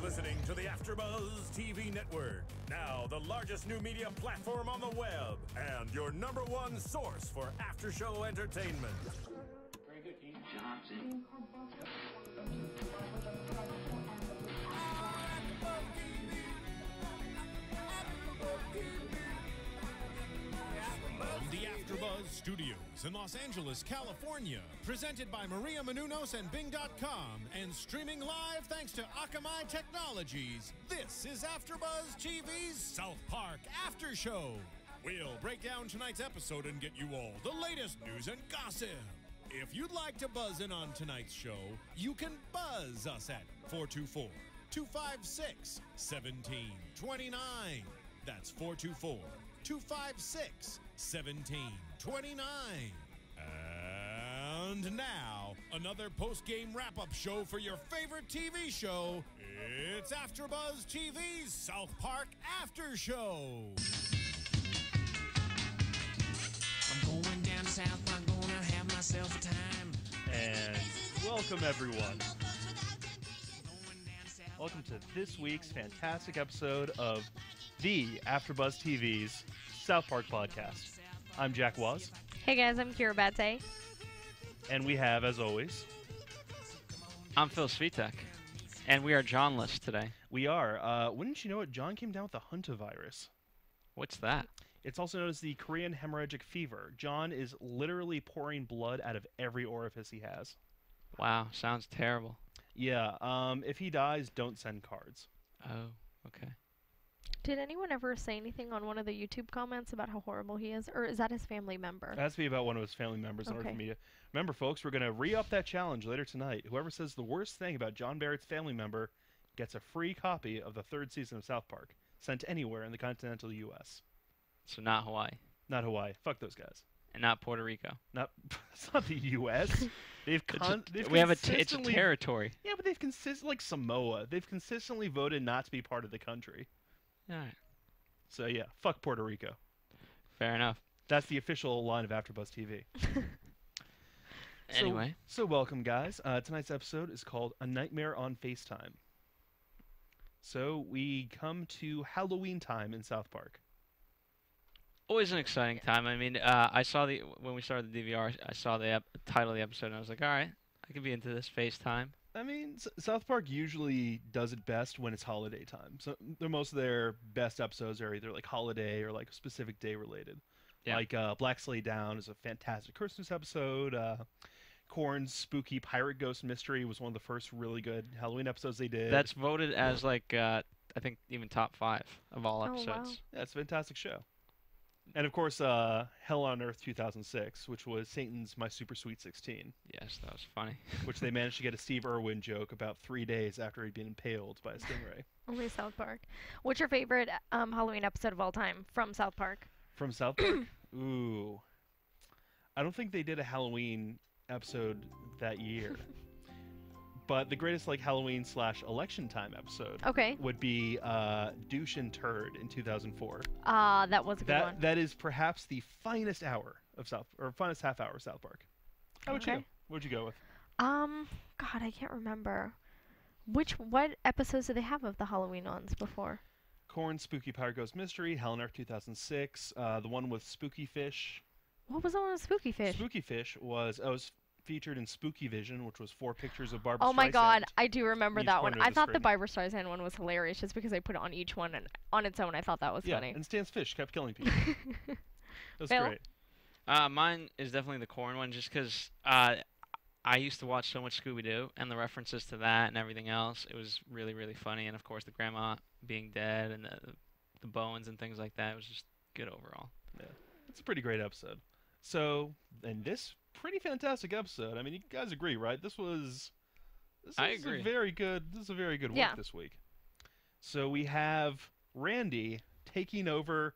listening to the AFTERBUZZ TV network, now the largest new media platform on the web, and your #1 source for after-show entertainment. Johnson. From the AFTERBUZZ Studios in Los Angeles, California, presented by Maria Menounos and Bing.com, and streaming live thanks to Akamai Technologies, this is AFTERBUZZ TV's South Park After Show. We'll break down tonight's episode and get you all the latest news and gossip. If you'd like to buzz in on tonight's show, you can buzz us at 424-256-1729. That's 424-256-1729. And now, another post-game wrap-up show for your favorite TV show. It's AFTERBUZZ TV's South Park After Show. I'm going down to South Park, gonna have myself a time. And welcome, everyone. Welcome to this week's fantastic episode of the AFTERBUZZ TV's South Park podcast. I'm Jack Waz. Hey guys, I'm Kyra Batte. And we have, as always, I'm Svitek. And we are Johnless today. We are. Wouldn't you know it, John came down with the hantavirus. What's that? It's also known as the Korean hemorrhagic fever. John is literally pouring blood out of every orifice he has. Wow, sounds terrible. Yeah, if he dies, don't send cards. Oh, okay. Did anyone ever say anything on one of the YouTube comments about how horrible he is? Or is that his family member? It has to be about one of his family members in order for me to... Remember, folks, we're going to re-up that challenge later tonight. Whoever says the worst thing about John Barrett's family member gets a free copy of the 3rd season of South Park, sent anywhere in the continental U.S. So not Hawaii. Not Hawaii. Fuck those guys. And not Puerto Rico. It's not the U.S. It's a territory. Yeah, but they've consistently, like Samoa, they've consistently voted not to be part of the country. All right. So yeah, fuck Puerto Rico. Fair enough. That's the official line of AFTERBUZZ TV. Anyway. So welcome, guys. Tonight's episode is called A Nightmare on FaceTime. So we come to Halloween time in South Park. Always an exciting time. I mean, when we started the DVR, I saw the title of the episode, and I was like, all right, I could be into this FaceTime. I mean, South Park usually does it best when it's holiday time. So most of their best episodes are either like holiday or like specific day related. Yeah. Like Black Slay Down is a fantastic Christmas episode. Korn's Spooky Pirate Ghost Mystery was one of the first really good Halloween episodes they did. That's voted as like I think even top 5 of all episodes. Oh, wow. Yeah, it's a fantastic show. And of course, Hell on Earth 2006, which was Satan's My Super Sweet 16. Yes, that was funny. Which they managed to get a Steve Irwin joke about 3 days after he'd been impaled by a stingray. Only South Park. What's your favorite Halloween episode of all time from South Park? From South Park? Ooh. I don't think they did a Halloween episode that year. But the greatest like Halloween/election time episode would be Douche and Turd in 2004. That was a good one. That is perhaps the finest hour of finest half hour of South Park. How would you? What'd you go with? God, I can't remember. What episodes did they have of the Halloween ones before? Korn's Spooky Pirate Ghost Mystery, Hell on Earth 2006, the one with Spooky Fish. What was the one with Spooky Fish? Spooky Fish was featured in Spooky Vision, which was 4 pictures of Barbra Streisand. Oh my god, I do remember that one. I thought the Barbra Streisand one was hilarious just because they put it on each one, and on its own I thought that was funny. And Stan's fish kept killing people. That was great. Mine is definitely the Korn one, just because I used to watch so much Scooby-Doo, and the references to that and everything else, it was really, really funny. And of course the grandma being dead and the Bowens and things like that, it was just good overall. Yeah, it's a pretty great episode. So, and this pretty fantastic episode. I mean, you guys agree, right? This was a very good work this week. So we have Randy taking over.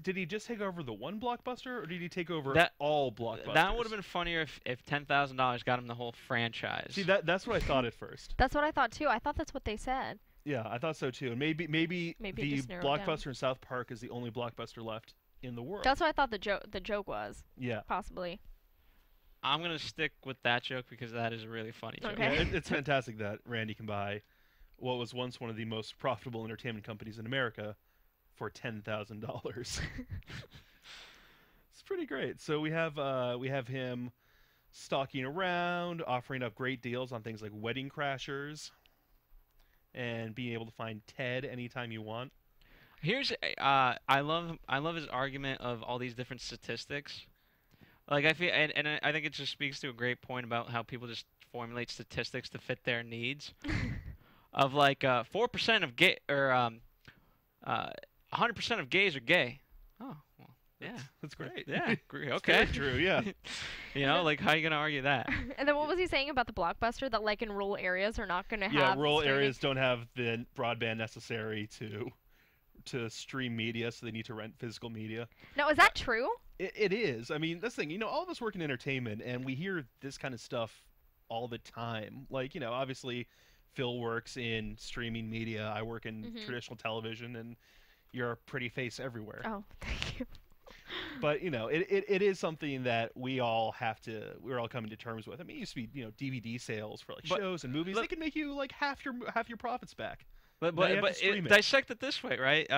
Did he just take over the one Blockbuster, or did he take over all Blockbusters? That would have been funnier if $10,000 got him the whole franchise. See, that's what I thought at first. That's what I thought too. I thought that's what they said. Yeah, I thought so too. And maybe the Blockbuster in South Park is the only Blockbuster left in the world. That's what I thought the joke was. Yeah. Possibly. I'm going to stick with that joke because that is a really funny joke. Okay. Yeah, it's fantastic that Randy can buy what was once one of the most profitable entertainment companies in America for $10,000. It's pretty great. So we have him stalking around, offering up great deals on things like Wedding Crashers, and being able to find Ted anytime you want. Here's I love his argument of all these different statistics. Like I feel, and I think it just speaks to a great point about how people just formulate statistics to fit their needs. Of like 4% of gay or 100% of gays are gay. Oh, well, yeah, that's great. Yeah, okay, true. Yeah. You know, like how are you gonna argue that? And then what was he saying about the Blockbuster that like in rural areas are not gonna have? Yeah, rural areas don't have the broadband necessary to stream media, so they need to rent physical media. Now, is that true? It is. I mean, that's the thing. You know, all of us work in entertainment, and we hear this kind of stuff all the time. Like, you know, obviously, Phil works in streaming media. I work in traditional television, and you're a pretty face everywhere. Oh, thank you. But, you know, it is something that we're all coming to terms with. I mean, it used to be, you know, DVD sales for like shows and movies. They can make you like half your profits back. But dissect it this way, right?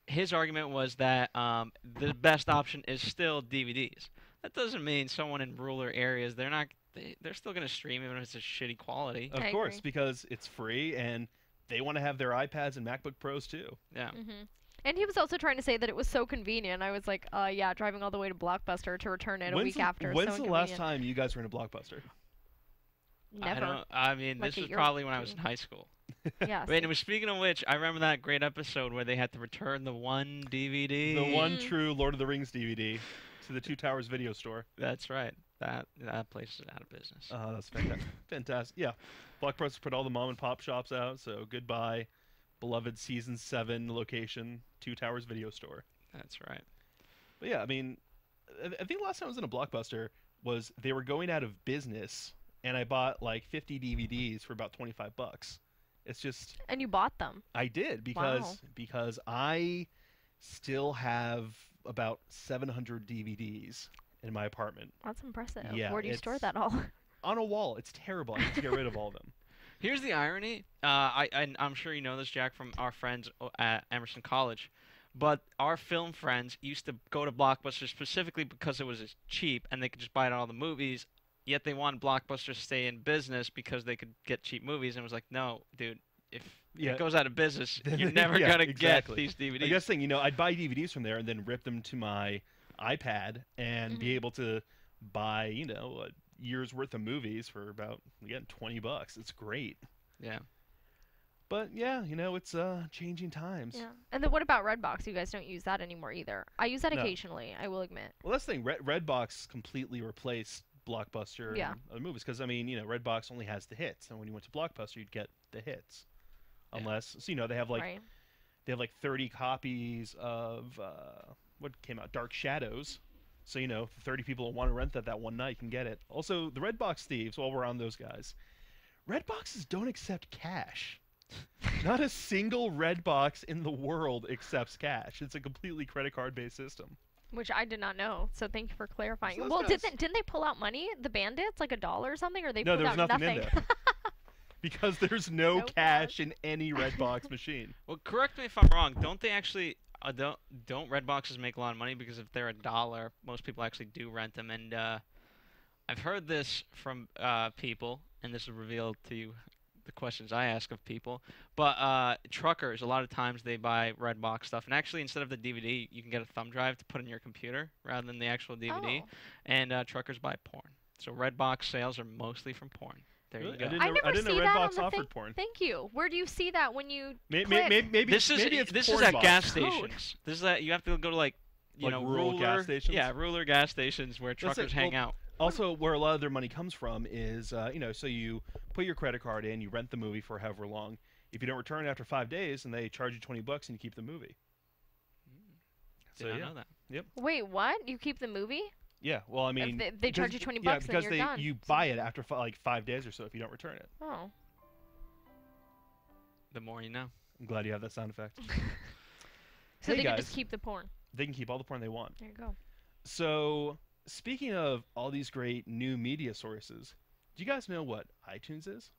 His argument was that the best option is still DVDs. That doesn't mean someone in rural areas they're still going to stream even if it's a shitty quality. Of course, because it's free and they want to have their iPads and MacBook Pros too. Yeah. And he was also trying to say that it was so convenient. I was like, yeah, driving all the way to Blockbuster to return it a week after. When's the last time you guys were in a Blockbuster? Never. I mean, this was probably when I was in high school. Yeah. Wait, and speaking of which, I remember that great episode where they had to return the one DVD. The one true Lord of the Rings DVD to the Two Towers video store. That's right. That place is out of business. Oh, that's fantastic. Yeah. Blockbuster put all the mom and pop shops out, so goodbye, beloved season 7 location, Two Towers video store. That's right. But yeah, I mean, I think the last time I was in a Blockbuster was they were going out of business, and I bought like 50 DVDs for about $25. It's just. And you bought them. I did because I still have about 700 DVDs in my apartment. That's impressive. Yeah, where do you store that all? On a wall. It's terrible. I need to get rid of all of them. Here's the irony. I'm sure you know this, Jack, from our friends at Emerson College. But our film friends used to go to Blockbuster specifically because it was cheap and they could just buy it on all the movies. Yet they wanted Blockbuster to stay in business because they could get cheap movies. And it was like, no, dude, if it goes out of business, you're never going to get these DVDs. I guess thing, you know, I'd buy DVDs from there and then rip them to my iPad and be able to buy, you know, a year's worth of movies for about, again, $20. It's great. Yeah. But yeah, you know, it's changing times. Yeah. And then what about Redbox? You guys don't use that anymore either. I use that occasionally, I will admit. Well, that's the thing. Redbox completely replaced Blockbuster and other movies because, I mean, you know, Redbox only has the hits, and when you went to Blockbuster, you'd get the hits. Unless, so, you know, they have like 30 copies of what came out, Dark Shadows. So, you know, if 30 people want to rent that one night, can get it. Also, the Redbox thieves, while we're on those guys, Redboxes don't accept cash. Not a single Redbox in the world accepts cash. It's a completely credit card based system. Which I did not know, so thank you for clarifying. So well, didn't they pull out money, the bandits, like $1 or something, or they pulled out nothing nothing? in there. Because there's no cash in any Redbox machine. Well, correct me if I'm wrong. Don't they actually don't Redboxes make a lot of money because if they're $1, most people actually do rent them? And I've heard this from people, and this is revealed to you the questions I ask of people. But truckers, a lot of times they buy Redbox stuff, and actually instead of the DVD, you can get a thumb drive to put in your computer rather than the actual DVD. Oh. And truckers buy porn, so Redbox sales are mostly from porn. There you go. I never see that on the thing. Porn. Thank you. Where do you see that when you click? Maybe this is at gas stations. This is at, you have to go to like rural gas stations. Yeah, rural gas stations where truckers hang out. Also, where a lot of their money comes from is, you know, so you put your credit card in, you rent the movie for however long. If you don't return it after 5 days, and they charge you $20 and you keep the movie. Did not know that. Yep. Wait, what? You keep the movie? Yeah. Well, I mean, they charge you $20. Yeah, because then you're done. you buy it after like 5 days or so if you don't return it. Oh. The more you know. I'm glad you have that sound effect. So they can just keep the porn. They can keep all the porn they want. There you go. So, speaking of all these great new media sources, do you guys know what iTunes is?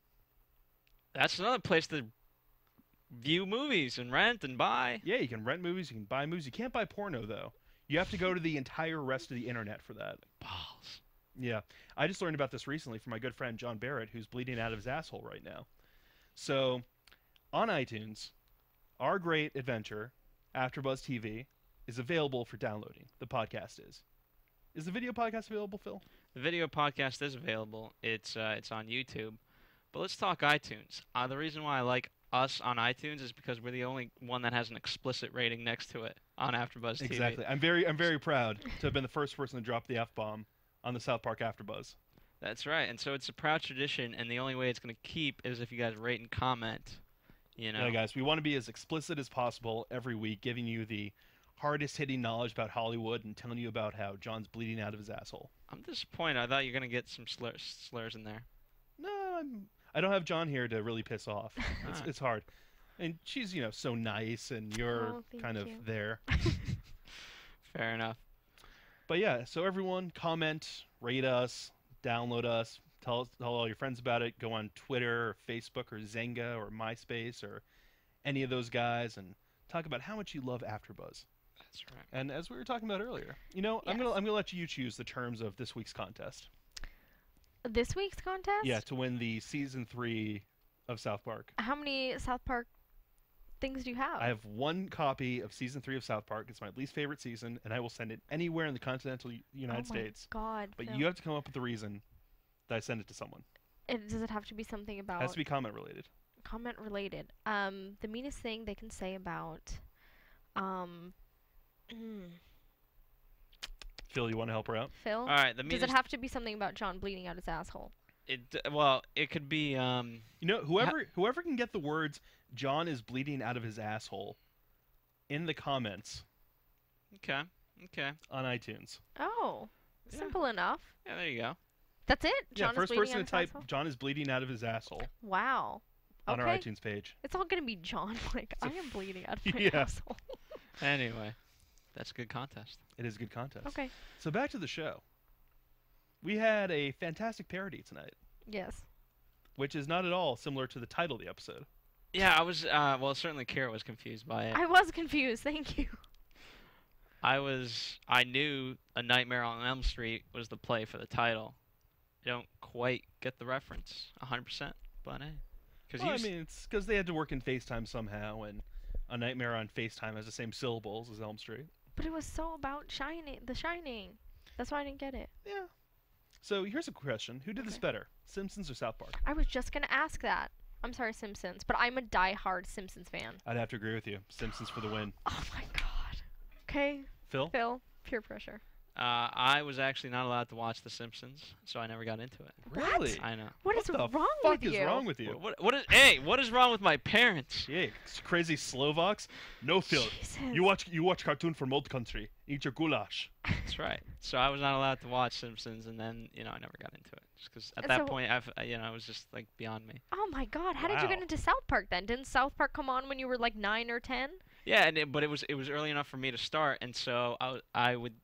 That's another place to view movies and rent and buy. Yeah, you can rent movies, you can buy movies. You can't buy porno, though. You have to go to the entire rest of the internet for that. Balls. Yeah. I just learned about this recently from my good friend John Barrett, who's bleeding out of his asshole right now. So, on iTunes, our great adventure, AfterBuzz TV, is available for downloading. The podcast is. Is the video podcast available, Phil? The video podcast is available. It's on YouTube. But let's talk iTunes. The reason why I like us on iTunes is because we're the only one that has an explicit rating next to it on AfterBuzz TV. Exactly. I'm very proud to have been the first person to drop the F-bomb on the South Park AfterBuzz. That's right. And so it's a proud tradition, and the only way it's going to keep is if you guys rate and comment. You know. Yeah, guys, we want to be as explicit as possible every week, giving you the hardest hitting knowledge about Hollywood and telling you about how John's bleeding out of his asshole. I'm disappointed. I thought you were going to get some slurs in there. No, I don't have John here to really piss off. It's hard. And she's, so nice, and you're kind of there. Fair enough. But yeah, so everyone, comment, rate us, download us, tell all your friends about it. Go on Twitter or Facebook or Zynga or MySpace or any of those guys and talk about how much you love AfterBuzz. That's right. And as we were talking about earlier, yes. I'm gonna let you choose the terms of this week's contest. This week's contest? Yeah, to win the season 3 of South Park. How many South Park things do you have? I have one copy of season 3 of South Park. It's my least favorite season, and I will send it anywhere in the continental United States. Oh my God. But Phil. you have to come up with the reason that I send it to someone. Does it have to be something about? It has to be comment related. Comment related. The meanest thing they can say about, Phil, you want to help her out? Phil? All right. Does it have to be something about John bleeding out his asshole? It could be. Whoever can get the words "John is bleeding out of his asshole" in the comments. Okay. On iTunes. Oh, simple enough. Yeah, there you go. That's it. John first is person to type asshole? "John is bleeding out of his asshole." Wow. On our iTunes page. It's all gonna be John. Like I am bleeding out of my asshole. Anyway, that's a good contest. It is a good contest. Okay. So back to the show. We had a fantastic parody tonight. Yes. Which is not at all similar to the title of the episode. Yeah, I was. Certainly Kyra was confused by it. I was confused. Thank you. I knew A Nightmare on Elm Street was the play for the title. I don't quite get the reference 100%, but hey. It's because they had to work in FaceTime somehow, and A Nightmare on FaceTime has the same syllables as Elm Street. But it was so about The Shining. That's why I didn't get it. Yeah. So here's a question. Who did this better, Simpsons or South Park? I was just going to ask that. I'm sorry, Simpsons, but I'm a die-hard Simpsons fan. I'd have to agree with you. Simpsons for the win. Oh, my God. Okay. Phil, peer pressure. I was actually not allowed to watch The Simpsons, so I never got into it. Really? I know. What is wrong with you? What is wrong with you? What is wrong with my parents? Yeah, crazy Slovaks. No, Phil. Jesus. You watch cartoon from old country. Eat your goulash. That's right. So I was not allowed to watch Simpsons, and then I never got into it, just because at that point it was just like beyond me. Oh my God! How did you get into South Park then? Didn't South Park come on when you were like 9 or 10? Yeah, but it was early enough for me to start, and so I would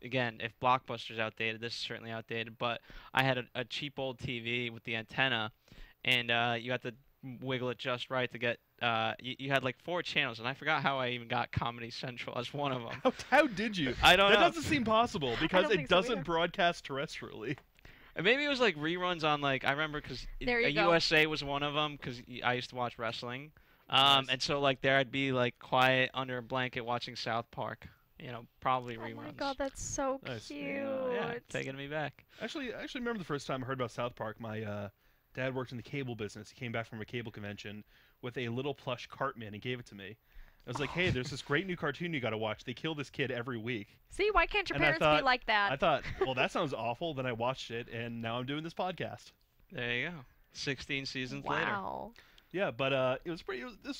again, if Blockbuster's outdated, this is certainly outdated, but I had a cheap old TV with the antenna, and you had to wiggle it just right to get, you had like 4 channels, and I forgot how I even got Comedy Central as one of them. How did you? I don't know. That doesn't seem possible, because it doesn't broadcast terrestrially. And maybe it was like reruns on I remember because USA was one of them, because I used to watch wrestling. Nice. And so there I'd be quiet under a blanket watching South Park. Probably reruns. Oh my God, that's so cute. Yeah, taking me back. Actually, I remember the first time I heard about South Park. My dad worked in the cable business. He came back from a cable convention with a little plush Cartman and gave it to me. I was like, hey, there's this great new cartoon you got to watch. They kill this kid every week. See, why can't your parents be like that? I thought, well, that sounds awful. Then I watched it, and now I'm doing this podcast. There you go. 16 seasons later. Wow. Yeah, but this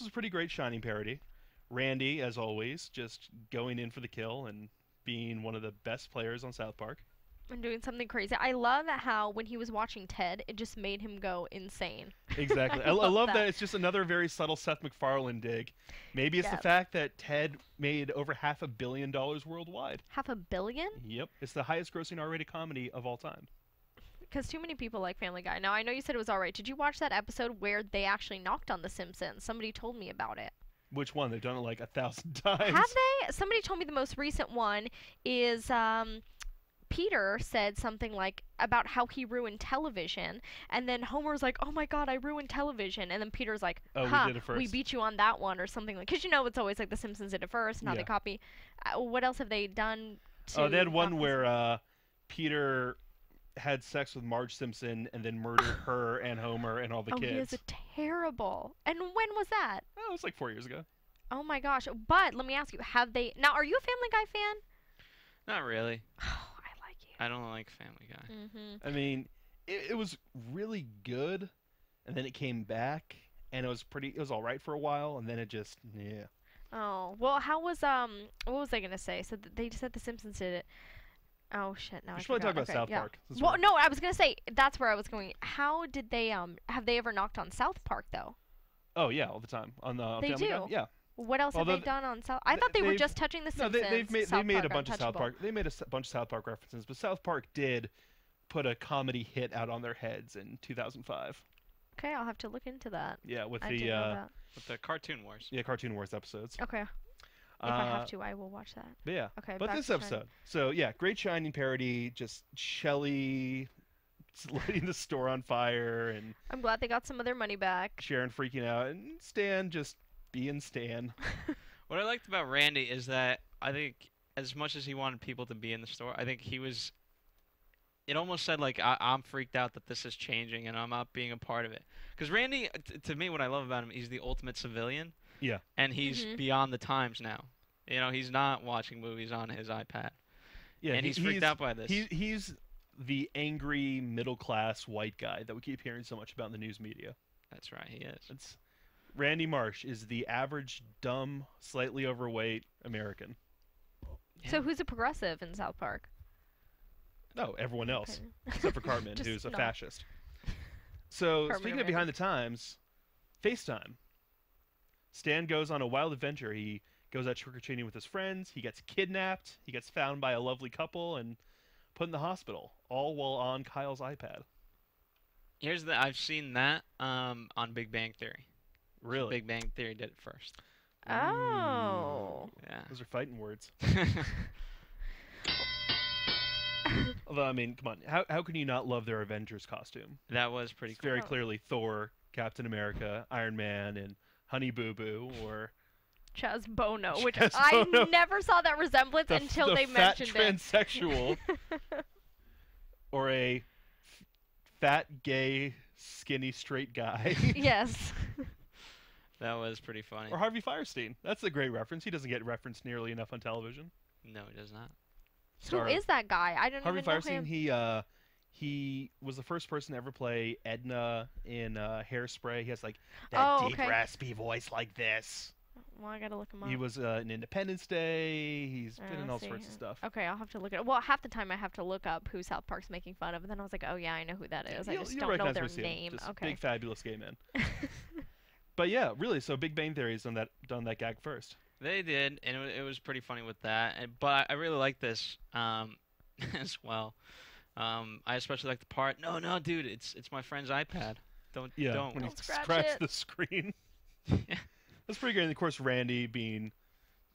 was a pretty great Shining parody. Randy, as always, just going in for the kill and being one of the best players on South Park. And doing something crazy. I love how when he was watching Ted, it just made him go insane. Exactly. I love that. It's just another very subtle Seth MacFarlane dig. Maybe it's the fact that Ted made over $500 million worldwide. $500 million? Yep. It's the highest grossing R-rated comedy of all time. because too many people like Family Guy. Now, I know you said it was alright. Did you watch that episode where they actually knocked on The Simpsons? Somebody told me about it. Which one? They've done it like 1,000 times. Have they? Somebody told me the most recent one is Peter said something like about how he ruined television, and then Homer's like, "Oh my God, I ruined television," and then Peter's like, "Oh, we did it first. We beat you on that one," or something like. Because it's always like The Simpsons did it first, and how they copy. What else have they done? They had one where Peter had sex with Marge Simpson and then murdered her and Homer and all the kids. Oh, he is terrible. And when was that? Oh, it was like 4 years ago. Oh my gosh! But let me ask you, have they? Now, are you a Family Guy fan? Not really. Oh, I like you. I don't like Family Guy. Mm-hmm. I mean, it was really good, and then it came back, and it was all right for a while, and then it just Oh well, how was what was I gonna say? So they said The Simpsons did it. Oh shit! Now I should probably talk about South Park. Well, no, I was gonna say that's where I was going. How did they have they ever knocked on South Park though? Oh yeah, all the time on the they Family do. Guy? Yeah. What else have they done on South? I thought they were just touching The Simpsons. No, they made a bunch of South Park. They made a bunch of South Park references, but South Park did put a comedy hit out on their heads in 2005. Okay, I'll have to look into that. Yeah, with the Cartoon Wars. Yeah, Cartoon Wars episodes. Okay. If I have to, I will watch that. But yeah. Okay. But this episode, so yeah, great Shining parody. Just Shelly lighting the store on fire, and I'm glad they got some of their money back. Sharon freaking out, and Stan just being Stan. What I liked about Randy is that I think as much as he wanted people to be in the store, I think he was. It almost said like I'm freaked out that this is changing and I'm not being a part of it. Because Randy, to me, what I love about him, he's the ultimate civilian. Yeah. And he's beyond the times now. He's not watching movies on his iPad. Yeah. And he's freaked out by this. He's the angry middle-class white guy that we keep hearing so much about in the news media. That's right, he is. Randy Marsh is the average, dumb, slightly overweight American. Yeah. So who's a progressive in South Park? No, everyone else. Except for Cartman, who's a fascist. So, speaking of behind the times, FaceTime. Stan goes on a wild adventure. He goes out trick-or-treating with his friends. He gets kidnapped. He gets found by a lovely couple and put in the hospital, all while on Kyle's iPad. I've seen that on Big Bang Theory. Really? So Big Bang Theory did it first. Oh. Yeah. Those are fighting words. Although, I mean, come on. How can you not love their Avengers costume? That was pretty cool. Very clearly Thor, Captain America, Iron Man, and Honey Boo Boo, or Chaz Bono, which I never saw that resemblance until they mentioned it. Transsexual, or a fat, gay, skinny, straight guy. Yes. That was pretty funny. Or Harvey Fierstein. That's a great reference. He doesn't get referenced nearly enough on television. No, he does not. Who is that guy? I don't Harvey even know Fierstein, him. He was the first person to ever play Edna in Hairspray. He has like that deep, raspy voice like this. Well, I gotta look him up. He was in Independence Day. He's been in all sorts of stuff. Okay, I'll have to look at it. Well, half the time I have to look up who South Park's making fun of, and then I was like, oh yeah, I know who that is. I just don't know their name. Just okay. Big fabulous gay men. But yeah, really. So Big Bang Theory's done that gag first. They did, and it was pretty funny with that. But I really like this as well. I especially like the part. No, dude, it's my friend's iPad. Don't. When he scratched the screen. Yeah. That's pretty good. And of course, Randy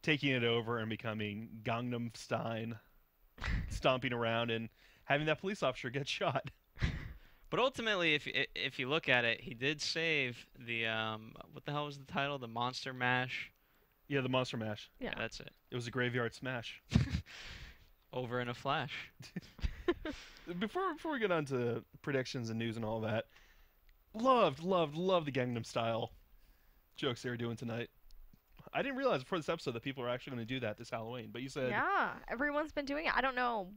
taking it over and becoming Gangnam Stein, stomping around and having that police officer get shot. But ultimately, if you look at it, he did save the what the hell was the title? The Monster Mash. Yeah, the Monster Mash. Yeah, that's it. It was a graveyard smash. Over in a flash. Before we get on to predictions and news and all that, loved the Gangnam Style jokes they were doing tonight. I didn't realize before this episode that people were actually going to do that this Halloween, but you said... Yeah, everyone's been doing it. I don't know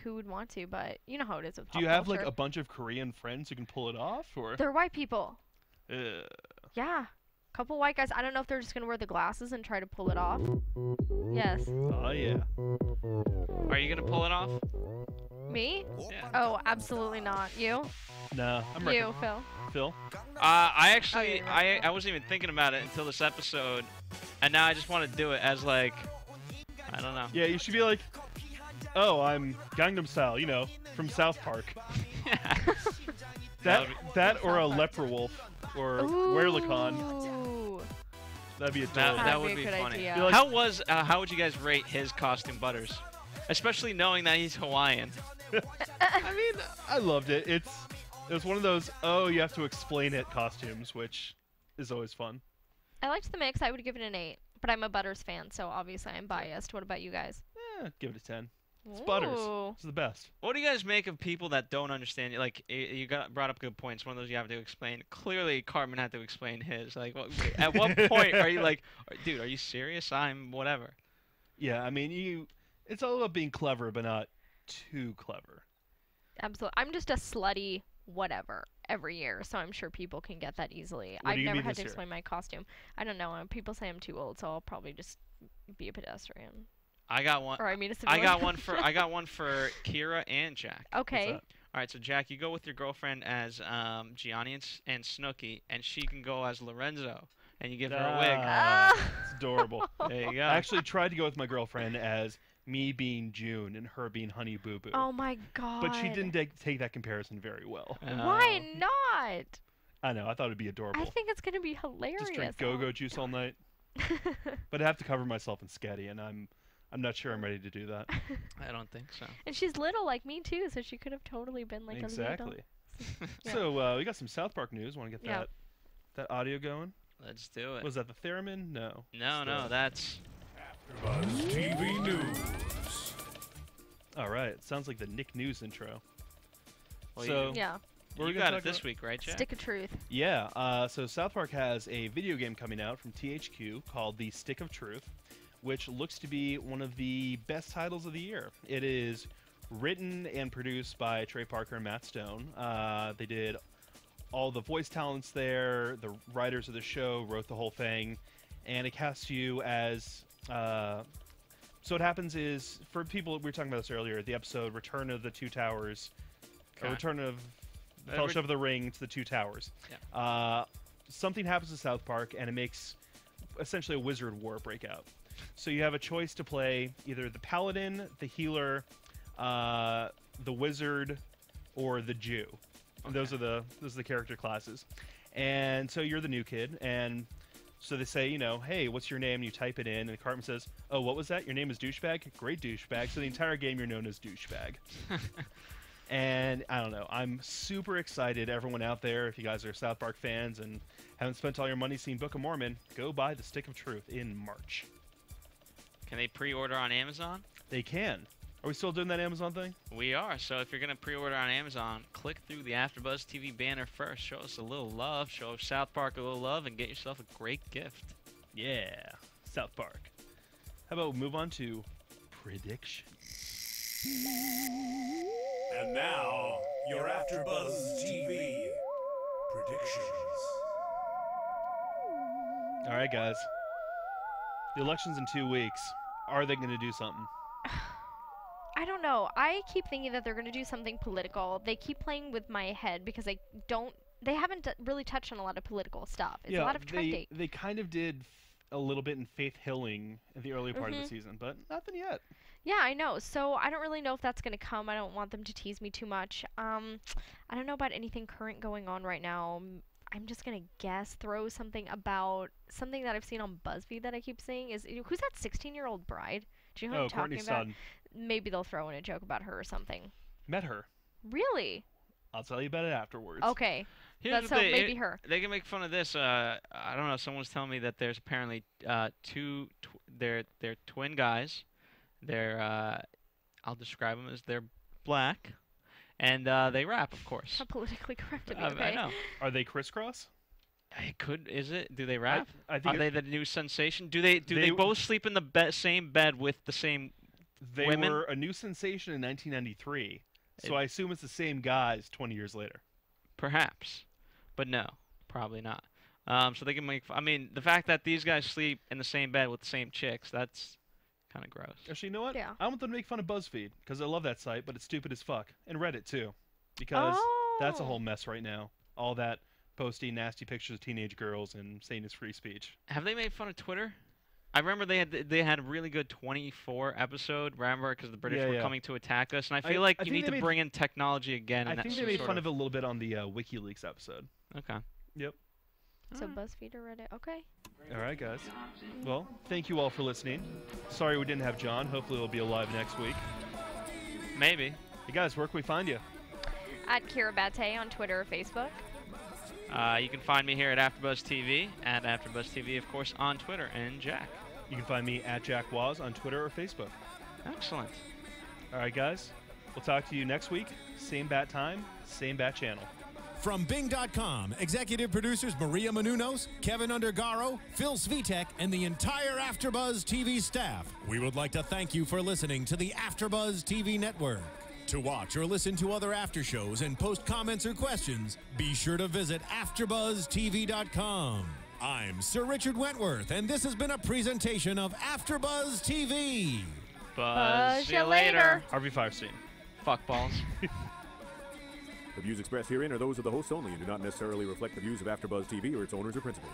who would want to, but you know how it is with pop Do you have culture. like a bunch of Korean friends who can pull it off, or? They're white people. Yeah. Couple white guys. I don't know if they're just gonna wear the glasses and try to pull it off. Yes. Oh yeah. Are you gonna pull it off? Me? Yeah. Oh, absolutely not. You? No, I'm You, Phil. Phil? I actually, I wasn't even thinking about it until this episode, and now I just want to do it as like, I don't know. Yeah, you should be like, oh, I'm Gangnam Style, from South Park. that or a leper wolf or Werlicon. That'd be adorable. That would be funny. Like, how would you guys rate his costume, Butters? Especially knowing that he's Hawaiian. I mean, I loved it. It was one of those, you have to explain it costumes, which is always fun. I liked the mix. I would give it an 8. But I'm a Butters fan, so obviously I'm biased. What about you guys? Give it a 10. It's Butters. It's the best. What do you guys make of people that don't understand? Like, you brought up good points. One of those you have to explain. Clearly, Cartman had to explain his. Like, at what point are you like, dude, are you serious? I'm whatever. Yeah, I mean, it's all about being clever, but not too clever. Absolutely. I'm just a slutty whatever every year, so I'm sure people can get that easily. I've never had to explain my costume. I don't know. People say I'm too old, so I'll probably just be a pedestrian. I got one. Or I mean, I got one for Kyra and Jack. Okay. All right, so Jack, you go with your girlfriend as Gianni and Snooki, and she can go as Lorenzo, and you give her a wig. It's adorable. There you go. I actually tried to go with my girlfriend as me being June and her being Honey Boo Boo. Oh my god. But she didn't take that comparison very well. Why not? I know. I thought it'd be adorable. I think it's gonna be hilarious. Just drink go-go juice all night. But I have to cover myself in scatty, and I'm not sure I'm ready to do that. I don't think so. And she's little like me too, so she could have totally been like exactly. a So we got some South Park news. Want to get that audio going? Let's do it. Was that the theremin? No. No, that's AfterBuzz TV News. All right. It sounds like the Nick News intro. Well, so you got it this week, right, Jack? Stick of Truth. Yeah. So South Park has a video game coming out from THQ called The Stick of Truth, which looks to be one of the best titles of the year. It is written and produced by Trey Parker and Matt Stone. They did all the voice talents there. The writers of the show wrote the whole thing, and it casts you as... so what happens is, for people, we were talking about this earlier, the episode Return of the Two Towers, or Return of the Fellowship of the Ring to the Two Towers. Yeah. Something happens to South Park, and it makes essentially a wizard war break out. So you have a choice to play either the Paladin, the Healer, the Wizard, or the Jew. Okay. Those are the character classes. And so you're the new kid, and so they say, hey, what's your name? And you type it in, and Cartman says, oh, what was that? Your name is Douchebag? Great Douchebag. So the entire game you're known as Douchebag. And I don't know. I'm super excited. Everyone out there, if you guys are South Park fans and haven't spent all your money seeing Book of Mormon, go buy The Stick of Truth in March. Can they pre-order on Amazon? They can. Are we still doing that Amazon thing? We are. So if you're going to pre-order on Amazon, click through the AfterBuzz TV banner first. Show us a little love. Show South Park a little love, and get yourself a great gift. Yeah. South Park. How about we move on to predictions? And now, your AfterBuzz TV predictions. All right, guys. The election's in 2 weeks. Are they going to do something? I don't know. I keep thinking that they're going to do something political. They keep playing with my head because they haven't really touched on a lot of political stuff. It's a lot of trending. They kind of did a little bit in Faith Hilling in the early part of the season, but nothing yet. Yeah, I know. So I don't really know if that's going to come. I don't want them to tease me too much. I don't know about anything current going on right now. I'm just going to throw something about something that I've seen on BuzzFeed that I keep seeing is, who's that 16-year-old bride? Do you know who I'm talking about? Sutton. Maybe they'll throw in a joke about her or something. Met her. Really? I'll tell you about it afterwards. Okay. That's maybe her. They can make fun of this. I don't know. Someone was telling me that there's apparently they're twin guys. They're I'll describe them as they're black, and they rap, of course. How politically correct to be. Okay. I know. Are they crisscross? Is it? Do they rap? I think Are they the new sensation? Do they both sleep in the same bed with the same women? They were a new sensation in 1993, so I assume it's the same guys 20 years later. Perhaps, but no, probably not. So they can make. I mean, the fact that these guys sleep in the same bed with the same chicks, that's kind of gross. Actually, you know what? Yeah. I want them to make fun of BuzzFeed because I love that site, but it's stupid as fuck, and Reddit too, because that's a whole mess right now. All that posting nasty pictures of teenage girls and saying it's free speech. Have they made fun of Twitter? I remember they had a really good 24 episode. Remember, because the British were coming to attack us, and I feel like you need to bring in technology again. I think they made fun of it a little bit on the WikiLeaks episode. Okay. Yep. So BuzzFeed or Reddit. Okay. All right, guys. Well, thank you all for listening. Sorry we didn't have John. Hopefully he'll be alive next week. Maybe. Hey guys, where can we find you? At Kyra Batte on Twitter or Facebook. You can find me here at AfterBuzz TV, and AfterBuzz TV, of course, on Twitter. And Jack. You can find me at Jack Waz on Twitter or Facebook. Excellent. All right, guys. We'll talk to you next week. Same bat time, same bat channel. From Bing.com, executive producers Maria Menounos, Kevin Undergaro, Phil Svitek, and the entire AfterBuzz TV staff, we would like to thank you for listening to the AfterBuzz TV network. To watch or listen to other after shows and post comments or questions, be sure to visit AfterBuzzTV.com. I'm Sir Richard Wentworth, and this has been a presentation of AfterBuzz TV. Buzz you later. RV Firestein. Fuck balls. The views expressed herein are those of the hosts only and do not necessarily reflect the views of AfterBuzz TV or its owners or principals.